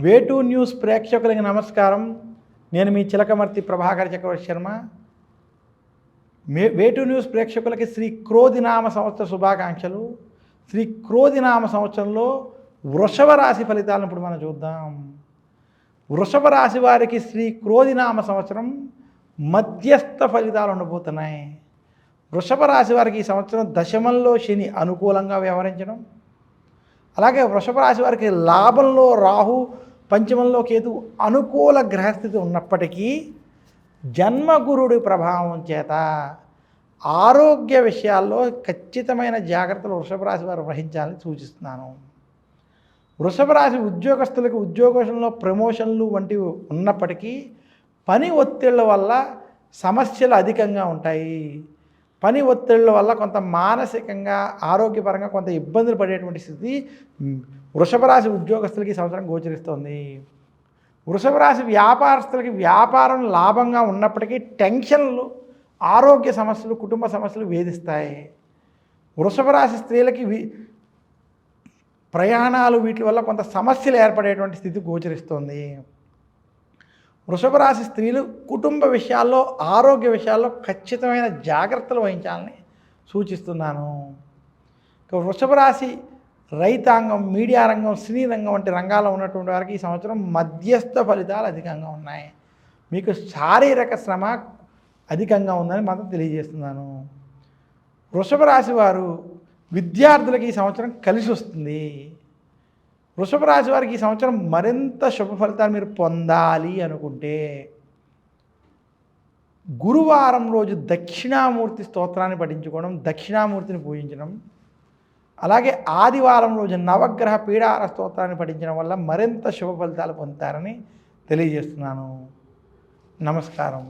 వేటూ news ప్రేక్షకులకి నమస్కారం. నేను మీ చిలకమర్తి ప్రభాకర్ చక్రవర్తి శర్మ. వేటూ న్యూస్ ప్రేక్షకులకి శ్రీ క్రోధినామ సంవత్సర శుభాకాంక్షలు. శ్రీ క్రోధినామ సంవత్సరంలో వృషభ రాశి ఫలితాలను ఇప్పుడు మనం చూద్దాం. వృషభ రాశి వారికి శ్రీ క్రోధినామ సంవత్సరం మధ్యస్థ ఫలితాలు ఉండబోతున్నాయి. వృషభ రాశి వారికి ఈ సంవత్సరం దశమంలో శని అనుకూలంగా వ్యవహరించడం, అలాగే వృషభ రాశి వారికి లాభంలో రాహు, పంచమంలో కేతు అనుకూల గ్రహస్థితి ఉన్నప్పటికీ జన్మగురుడి ప్రభావం చేత ఆరోగ్య విషయాల్లో ఖచ్చితమైన జాగ్రత్తలు వృషభ రాశి వారు వహించాలని సూచిస్తున్నాను. వృషభ రాశి ఉద్యోగస్తులకు ఉద్యోగంలో ప్రమోషన్లు వంటివి ఉన్నప్పటికీ పని ఒత్తిళ్ల వల్ల సమస్యలు అధికంగా ఉంటాయి. పని ఒత్తిళ్ల వల్ల కొంత మానసికంగా ఆరోగ్యపరంగా కొంత ఇబ్బందులు పడేటువంటి స్థితి వృషభ రాశి ఉద్యోగస్తులకి సంవత్సరం గోచరిస్తోంది. వృషభ రాశి వ్యాపారస్తులకి వ్యాపారం లాభంగా ఉన్నప్పటికీ టెన్షన్లు, ఆరోగ్య సమస్యలు, కుటుంబ సమస్యలు వేధిస్తాయి. వృషభ రాశి స్త్రీలకి ప్రయాణాలు వీటి వల్ల కొంత సమస్యలు ఏర్పడేటువంటి స్థితి గోచరిస్తోంది. వృషభ రాశి స్త్రీలు కుటుంబ విషయాల్లో, ఆరోగ్య విషయాల్లో ఖచ్చితమైన జాగ్రత్తలు వహించాలని సూచిస్తున్నాను. వృషభ రాశి రైతాంగం, మీడియా రంగం, సినీ రంగం వంటి రంగాల్లో ఉన్నటువంటి వారికి ఈ సంవత్సరం మధ్యస్థ ఫలితాలు అధికంగా ఉన్నాయి. మీకు శారీరక శ్రమ అధికంగా ఉందని మాత్రం తెలియజేస్తున్నాను. వృషభ రాశి వారు విద్యార్థులకి ఈ సంవత్సరం కలిసి వస్తుంది. వృషభ రాశి వారికి ఈ సంవత్సరం మరింత శుభ ఫలితాలు మీరు పొందాలి అనుకుంటే గురువారం రోజు దక్షిణామూర్తి స్తోత్రాన్ని పఠించుకోవడం, దక్షిణామూర్తిని పూజించడం, అలాగే ఆదివారం రోజు నవగ్రహ పీడార స్తోత్రాన్ని పఠించడం వల్ల మరింత శుభ ఫలితాలు పొందుతారని తెలియజేస్తున్నాను. నమస్కారం.